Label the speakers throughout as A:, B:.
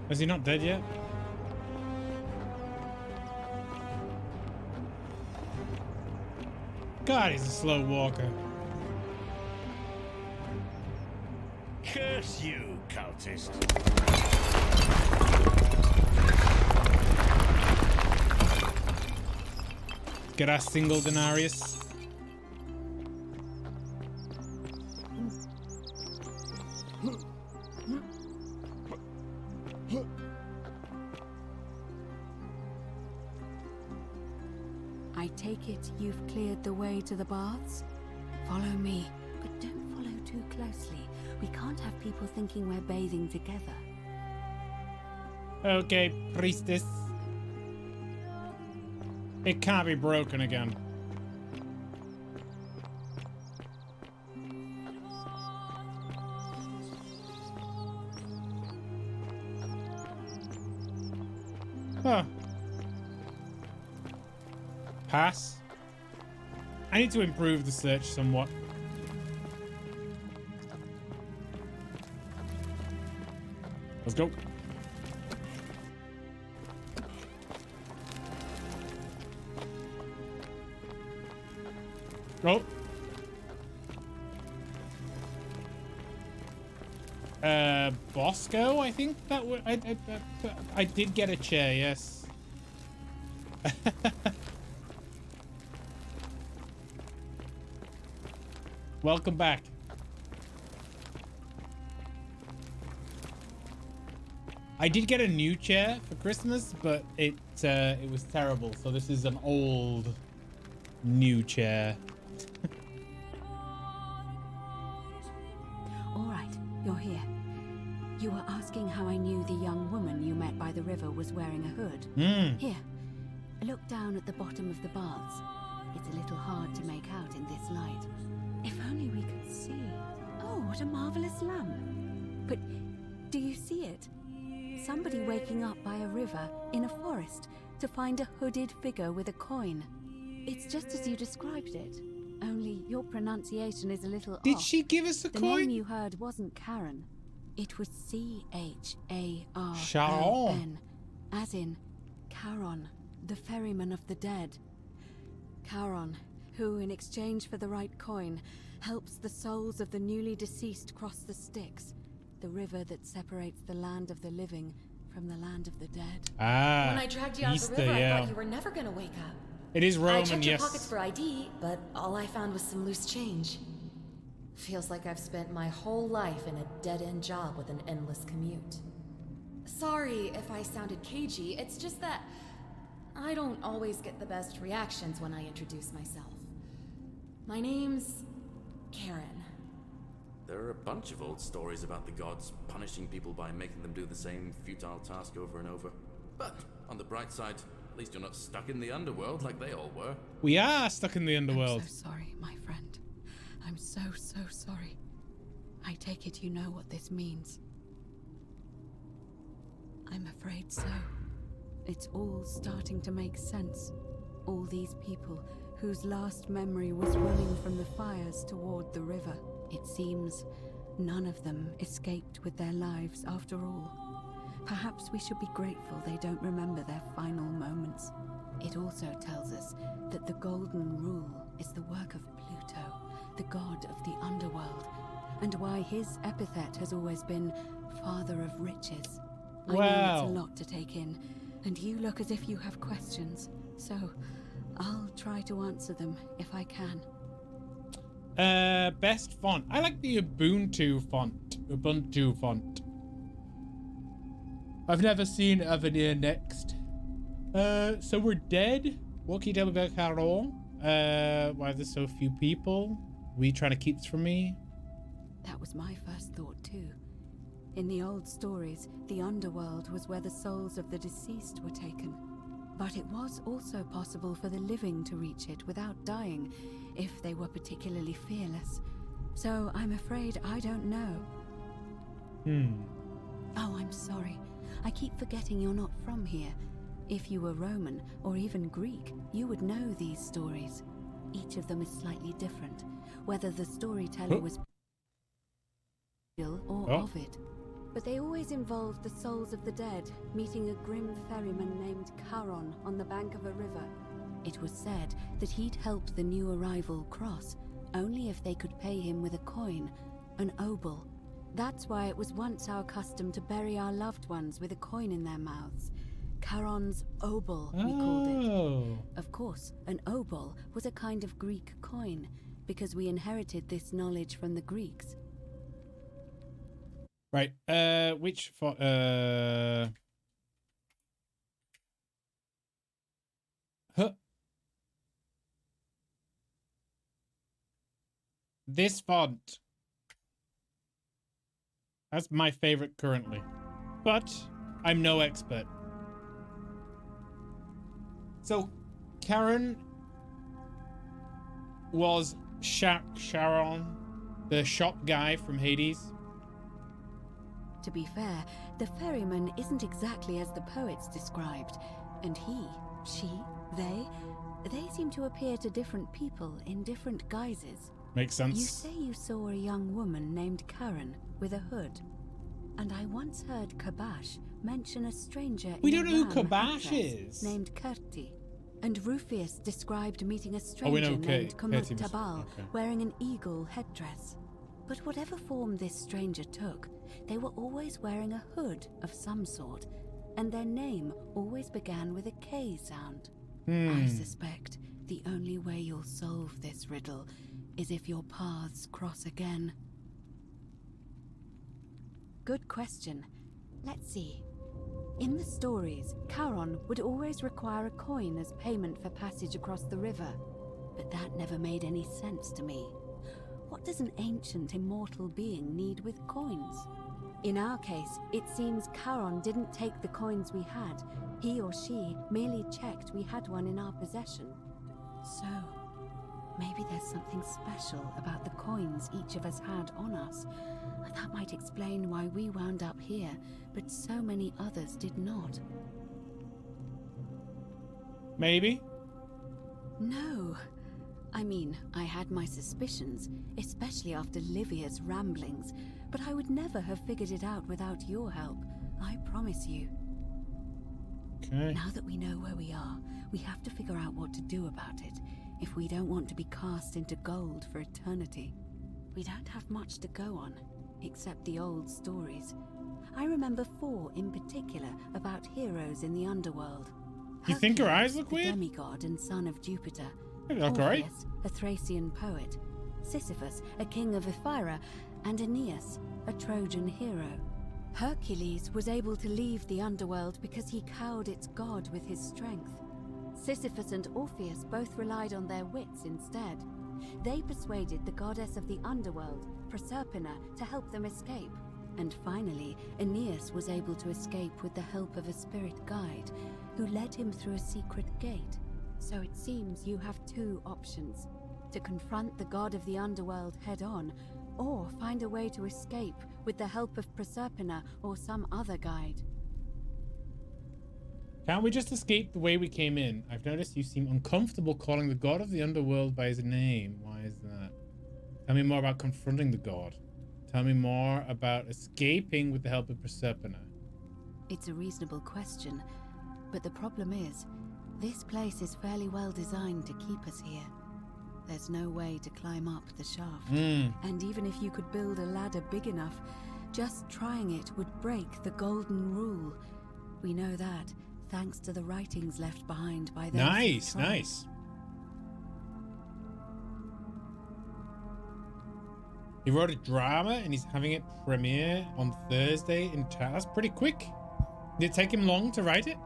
A: Is he not dead yet? God, he's a slow walker.
B: Curse you, cultist.
A: Get our single denarius.
C: I take it you've cleared the way to the baths? Follow me, but don't follow too closely. We can't have people thinking we're bathing together.
A: Okay, priestess. It can't be broken again. Huh. Pass. I need to improve the search somewhat. Let's go. Oh. Bosco, I think that would. I did get a chair, yes. Welcome back. I did get a new chair for Christmas, but it was terrible. So this is an old new chair.
C: All right, you're here. You were asking how I knew the young woman you met by the river was wearing a hood. Here, look down at the bottom of the baths. It's a little hard to make out in this light. If only we could see. Oh, what a marvelous lamp. But do you see it? Somebody waking up by a river in a forest to find a hooded figure with a coin. It's just as you described it, only your pronunciation is a little off.
A: Did she give us a
C: The
A: coin?
C: name you heard wasn't Karen. It was C-H-A-R-O-N.
A: Charon.
C: As in Charon, the ferryman of the dead. Charon, who in exchange for the right coin, helps the souls of the newly deceased cross the Styx, the river that separates the land of the living from the land of the dead.
A: Ah,
D: When I dragged you out of
A: Easter,
D: the river,
A: yeah.
D: I thought you were never gonna wake up.
A: It is
D: I
A: Roman,
D: checked your
A: yes.
D: pockets for ID, but all I found was some loose change. Feels like I've spent my whole life in a dead-end job with an endless commute. Sorry if I sounded cagey, it's just that I don't always get the best reactions when I introduce myself. My name's Karen.
E: There are a bunch of old stories about the gods punishing people by making them do the same futile task over and over. But on the bright side, at least you're not stuck in the underworld like they all were.
A: We are stuck in the underworld.
C: I'm so sorry, my friend. I'm so sorry. I take it you know what this means. I'm afraid so. It's all starting to make sense. All these people whose last memory was running from the fires toward the river. It seems none of them escaped with their lives after all. Perhaps we should be grateful they don't remember their final moments. It also tells us that the Golden Rule is the work of Pluto, the god of the underworld, and why his epithet has always been Father of Riches. I know
A: Wow.
C: it's a lot to take in, and you look as if you have questions, so I'll try to answer them if I can.
A: Best font. I like the Ubuntu font. Ubuntu font. I've never seen Avenir Next. So we're dead? What can you tell me about Charon? Why there's so few people? Were you trying to keep this from me?
C: That was my first thought too. In the old stories, the underworld was where the souls of the deceased were taken. But it was also possible for the living to reach it without dying, if they were particularly fearless. So I'm afraid I don't know. Oh, I'm sorry. I keep forgetting you're not from here. If you were Roman, or even Greek, you would know these stories. Each of them is slightly different, whether the storyteller was real or of it. but they always involved the souls of the dead meeting a grim ferryman named Charon on the bank of a river. It was said that he'd help the new arrival cross only if they could pay him with a coin, an obol. That's why it was once our custom to bury our loved ones with a coin in their mouths. Charon's obol, we called it.
A: Oh.
C: Of course, an obol was a kind of Greek coin, because we inherited this knowledge from the Greeks.
A: Right. Which font? Huh. This font. That's my favorite currently, but I'm no expert. So, Charon was Charon, the shop guy from Hades.
C: To be fair, the ferryman isn't exactly as the poets described, and he, she, they seem to appear to different people in different guises.
A: Makes sense.
C: You say you saw a young woman named Karen with a hood, and I once heard Kabash mention a stranger
A: We
C: in
A: don't
C: a
A: know who
C: ram
A: Kabash
C: headdress
A: is.
C: named Kerti. And Rufius described meeting a
A: we
C: stranger
A: know
C: named
A: Kerti
C: Kumut
A: was-
C: Tabal
A: okay.
C: wearing an eagle headdress. But whatever form this stranger took, they were always wearing a hood of some sort, and their name always began with a K sound. I suspect the only way you'll solve this riddle is if your paths cross again. Good question. Let's see. In the stories, Charon would always require a coin as payment for passage across the river, but that never made any sense to me. What does an ancient immortal being need with coins? In our case, it seems Charon didn't take the coins we had. He or she merely checked we had one in our possession. So, maybe there's something special about the coins each of us had on us. That might explain why we wound up here, but so many others did not.
A: Maybe.
C: No. I mean, I had my suspicions, especially after Livia's ramblings, but I would never have figured it out without your help, I promise you.
A: Okay.
C: Now that we know where we are, we have to figure out what to do about it, if we don't want to be cast into gold for eternity. We don't have much to go on, except the old stories. I remember 4 in particular about heroes in the underworld.
A: You think her eyes
C: Hercules,
A: look
C: the
A: weird?
C: demigod and son of Jupiter.
A: They look alright.
C: Orpheus, a Thracian poet. Sisyphus, a king of Ephyra, and Aeneas, a Trojan hero. Hercules was able to leave the underworld because he cowed its god with his strength. Sisyphus and Orpheus both relied on their wits instead. They persuaded the goddess of the underworld, Proserpina, to help them escape. And finally, Aeneas was able to escape with the help of a spirit guide, who led him through a secret gate. So it seems you have 2 options: to confront the god of the underworld head-on, or find a way to escape with the help of Proserpina or some other guide.
A: Can't we just escape the way we came in? I've noticed you seem uncomfortable calling the god of the underworld by his name. Why is that? Tell me more about confronting the god. Tell me more about escaping with the help of Proserpina.
C: It's a reasonable question, but the problem is, this place is fairly well designed to keep us here. There's no way to climb up the shaft. And even if you could build a ladder big enough, just trying it would break the golden rule. We know that, thanks to the writings left behind by those who
A: Nice,
C: tried.
A: nice. He wrote a drama and he's having it premiere on Thursday in town. That's pretty quick. Did it take him long to write it?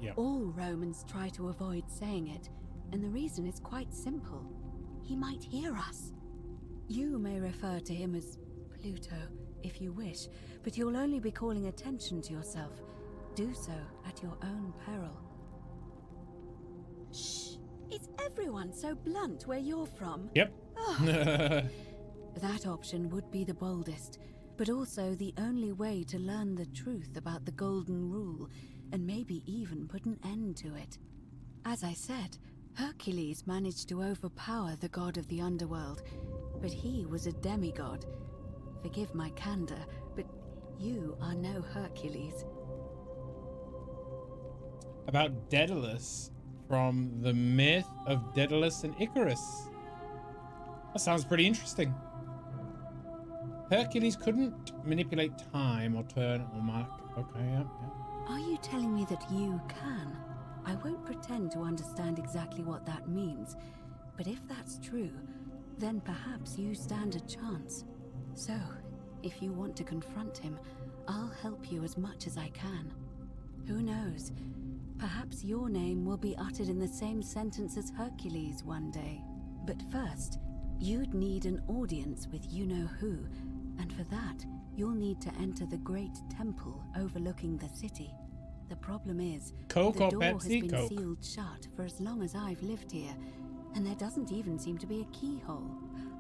A: Yeah.
C: All Romans try to avoid saying it, and the reason is quite simple. He might hear us. You may refer to him as Pluto, if you wish, but you'll only be calling attention to yourself. Do so at your own peril. Shh! Is everyone so blunt where you're from?
A: Yep.
C: That option would be the boldest, but also the only way to learn the truth about the Golden Rule, and maybe even put an end to it. As I said, Hercules managed to overpower the god of the underworld, but he was a demigod. Forgive my candor, but you are no Hercules.
A: About Daedalus from the myth of Daedalus and Icarus. That sounds pretty interesting. Hercules couldn't manipulate time or turn or mark. Okay, yeah.
C: Are you telling me that you can? I won't pretend to understand exactly what that means, but if that's true, then perhaps you stand a chance. So, if you want to confront him, I'll help you as much as I can. Who knows? Perhaps your name will be uttered in the same sentence as Hercules one day. But first, you'd need an audience with you-know-who, and for that, you'll need to enter the great temple overlooking the city. The problem is,
A: Coke
C: the
A: or
C: door
A: Pepsi?
C: has been
A: Coke.
C: sealed shut for as long as I've lived here, and there doesn't even seem to be a keyhole.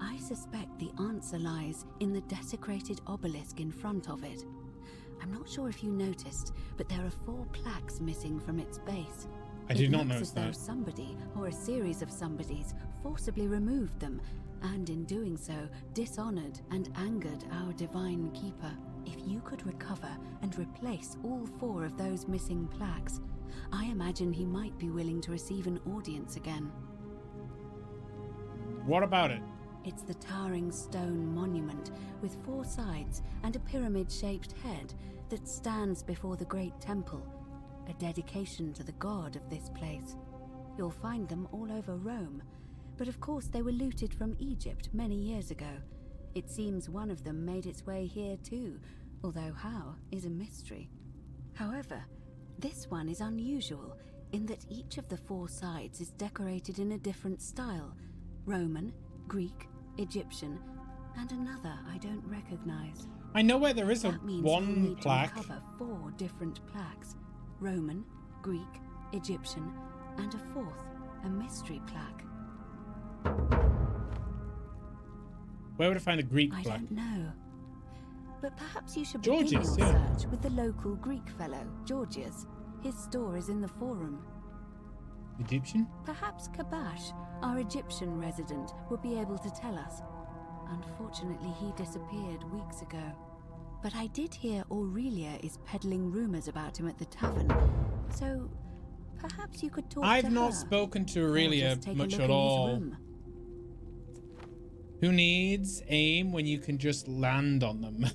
C: I suspect the answer lies in the desecrated obelisk in front of it. I'm not sure if you noticed, but there are 4 plaques missing from its base.
A: I did not
C: It looks
A: notice
C: as though
A: that.
C: somebody, or a series of somebodies, forcibly removed them, and in doing so, dishonored and angered our divine keeper. If you could recover and replace all 4 of those missing plaques, I imagine he might be willing to receive an audience again.
A: What about it?
C: It's the towering stone monument with 4 sides and a pyramid-shaped head that stands before the great temple, a dedication to the god of this place. You'll find them all over Rome, but of course they were looted from Egypt many years ago. It seems one of them made its way here too, although how is a mystery. However, this one is unusual in that each of the 4 sides is decorated in a different style: Roman, Greek, Egyptian, and another I don't recognize.
A: I know where there is a
C: That means you'll
A: one
C: need
A: plaque.
C: to recover 4 different plaques: Roman, Greek, Egyptian, and a 4th, a mystery plaque.
A: Where would I find a Greek
C: I
A: plaque?
C: don't know. But perhaps you should
A: Georgius,
C: begin your
A: yeah.
C: search with the local Greek fellow, Georgius. His store is in the forum.
A: Egyptian?
C: Perhaps Kabash, our Egyptian resident, will be able to tell us. Unfortunately, he disappeared weeks ago. But I did hear Aurelia is peddling rumors about him at the tavern, so perhaps you could talk to her.
A: I've not spoken to
C: or
A: Aurelia
C: just take a
A: much
C: look
A: at
C: in his
A: all.
C: room.
A: Who needs aim when you can just land on them?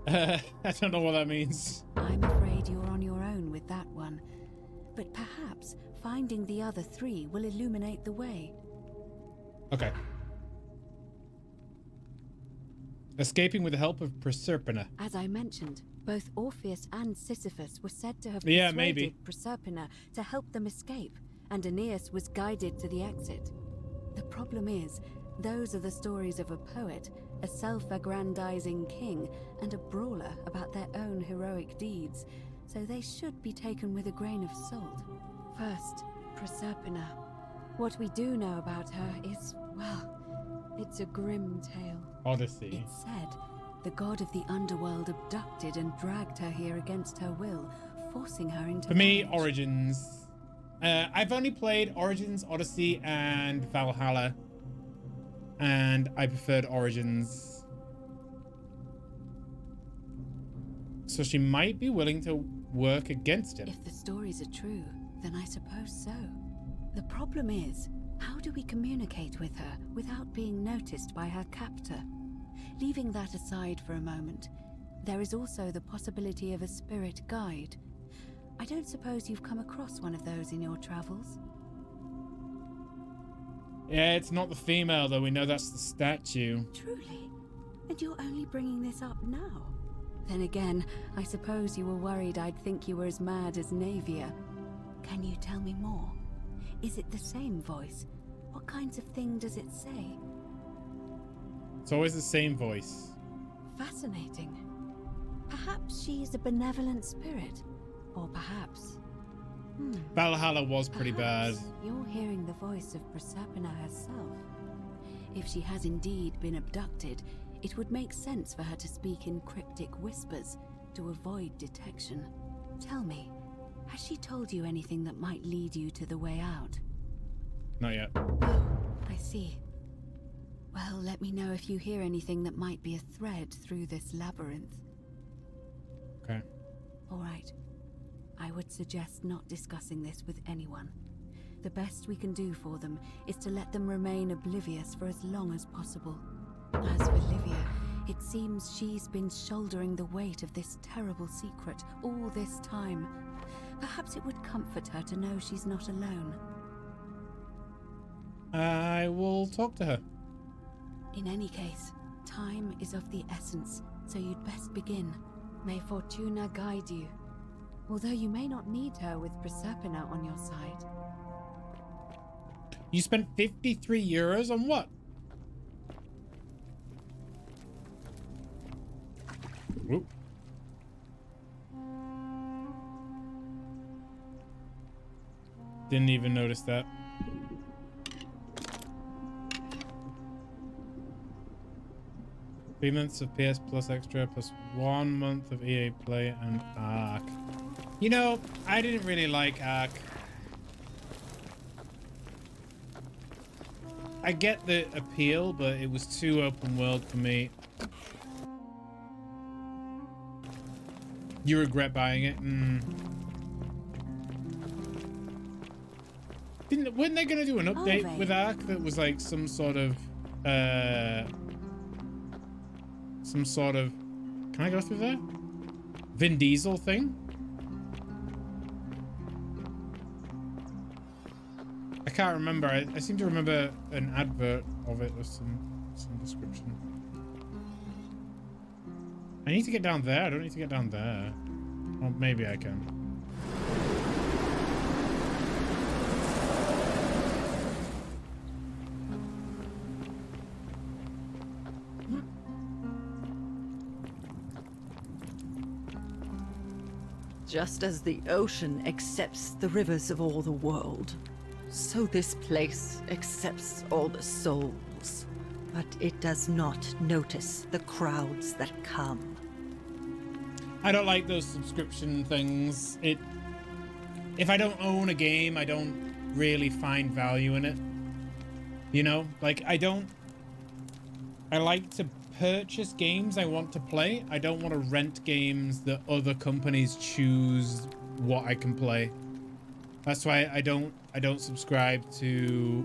A: I don't know what that means.
C: I'm afraid you're on your own with that one. But perhaps finding the other 3 will illuminate the way.
A: Okay. Escaping with the help of Proserpina.
C: As I mentioned, both Orpheus and Sisyphus were said to have
A: Yeah,
C: persuaded
A: maybe.
C: Proserpina to help them escape, and Aeneas was guided to the exit. The problem is, those are the stories of a poet, a self-aggrandizing king, and a brawler about their own heroic deeds, so they should be taken with a grain of salt. First, Proserpina. What we do know about her is, well, it's a grim tale.
A: Odyssey.
C: It's said the god of the underworld abducted and dragged her here against her will, forcing her into
A: For me,
C: marriage.
A: Origins. I've only played Origins, Odyssey, and Valhalla. And I preferred Origins. So she might be willing to work against him.
C: If the stories are true, then I suppose so. The problem is, how do we communicate with her without being noticed by her captor? Leaving that aside for a moment, there is also the possibility of a spirit guide. I don't suppose you've come across one of those in your travels?
A: Yeah, it's not the female, though. We know that's the statue.
C: Truly? And you're only bringing this up now? Then again, I suppose you were worried I'd think you were as mad as Navia. Can you tell me more? Is it the same voice? What kinds of thing does it say?
A: It's always the same voice.
C: Fascinating. Perhaps she's a benevolent spirit. Or perhaps...
A: Valhalla was pretty bad.
C: Perhaps you're hearing the voice of Proserpina herself. If she has indeed been abducted, it would make sense for her to speak in cryptic whispers to avoid detection. Tell me, Has she told you anything that might lead you to the way out?
A: Not yet.
C: Oh, I see. Well, let me know if you hear anything that might be a thread through this labyrinth.
A: Okay.
C: All right. I would suggest not discussing this with anyone. The best we can do for them is to let them remain oblivious for as long as possible. As for Livia, it seems she's been shouldering the weight of this terrible secret all this time. Perhaps it would comfort her to know she's not alone.
A: I will talk to her.
C: In any case, time is of the essence, so you'd best begin. May Fortuna guide you. Although you may not need her with Proserpina on your side.
A: You spent 53 euros on what? Whoop. Didn't even notice that. Three months of PS Plus Extra plus 1 month of EA Play and Ark. You know, I didn't really like Ark. I get the appeal, but it was too open world for me. You regret buying it? Weren't they gonna do an update with Ark that was like some sort of can I go through there? Vin Diesel thing? I can't remember. I seem to remember an advert of it or some description. I need to get down there. I don't need to get down there. Or maybe I can.
B: Just as the ocean accepts the rivers of all the world, so this place accepts all the souls. But it does not notice the crowds that come.
A: I don't like those subscription things. If I don't own a game, I don't really find value in it. You know, like I like to purchase games I want to play. I don't want to rent games that other companies choose what I can play. That's why I don't subscribe to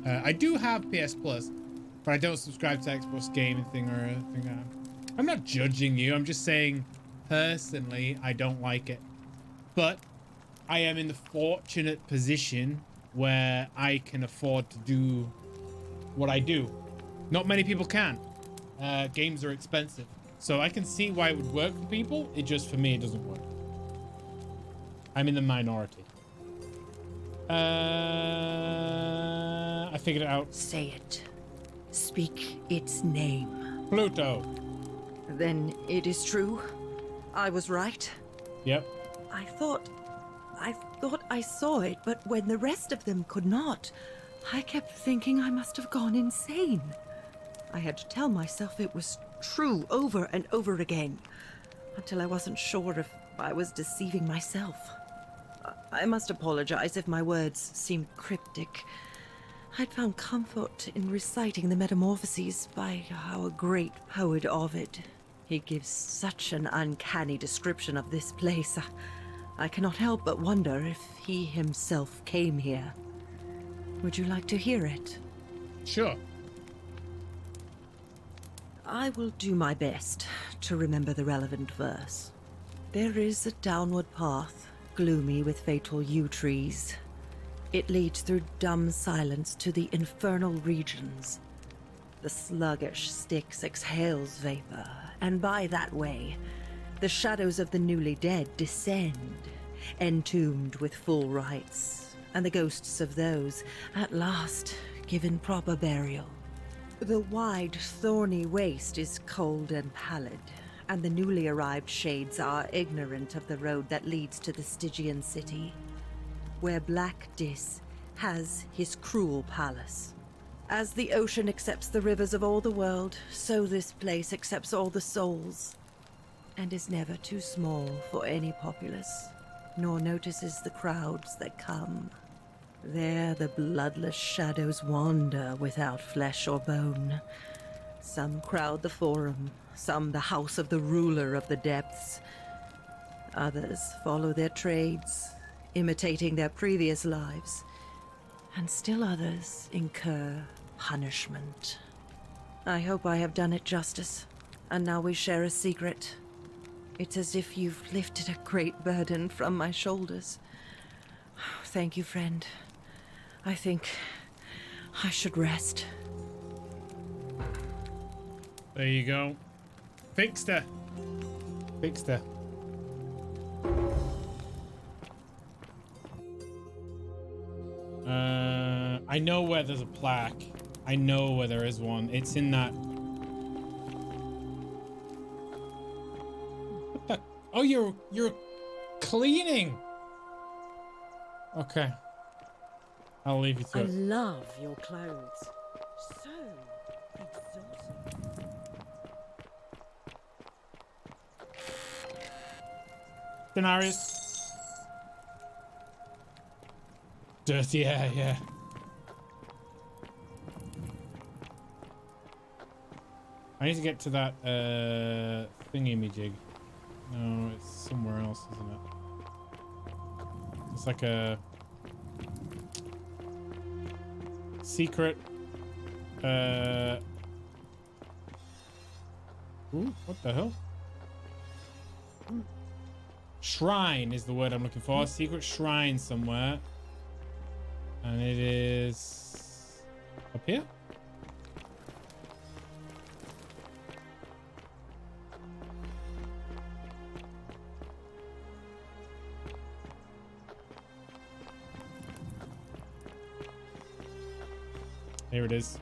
A: I do have PS Plus, but I don't subscribe to Xbox Gaming thing or anything. I'm not judging you. I'm just saying personally I don't like it. But I am in the fortunate position where I can afford to do what I do. Not many people can. Games are expensive, so I can see why it would work for people. It just, for me, it doesn't work. I'm in the minority. I figured it out.
B: Say it. Speak its name.
A: Pluto.
B: Then it is true. I was right.
A: Yep.
B: I thought I saw it, but when the rest of them could not, I kept thinking I must have gone insane. I had to tell myself it was true over and over again, until I wasn't sure if I was deceiving myself. I must apologize if my words seemed cryptic. I'd found comfort in reciting the Metamorphoses by our great poet Ovid. He gives such an uncanny description of this place. I cannot help but wonder if he himself came here. Would you like to hear it?
A: Sure.
B: I will do my best to remember the relevant verse. There is a downward path, gloomy with fatal yew trees. It leads through dumb silence to the infernal regions. The sluggish Styx exhales vapor, and by that way, the shadows of the newly dead descend, entombed with full rites, and the ghosts of those, at last, given proper burial. The wide, thorny waste is cold and pallid, and the newly arrived shades are ignorant of the road that leads to the Stygian city, where Black Dis has his cruel palace. As the ocean accepts the rivers of all the world, so this place accepts all the souls, and is never too small for any populace. nor notices the crowds that come. There the bloodless shadows wander without flesh or bone. Some crowd the forum, some the house of the ruler of the depths. Others follow their trades, imitating their previous lives. And still others incur punishment. I hope I have done it justice, and now we share a secret. It's as if you've lifted a great burden from my shoulders. Thank you, friend. I think I should rest.
A: There you go. Fixed her. Fixed her. I know where there's a plaque. I know where there is one. It's in that. What the? Oh, you're cleaning. Okay. I'll leave you to
F: I
A: it.
F: love your clothes. So exotic.
A: Denarius. Dirty, yeah. I need to get to that thingy-me-jig. No, it's somewhere else, isn't it? It's like a secret ooh, what the hell? Shrine is the word I'm looking for. A secret shrine somewhere. And it is up here? Here it is.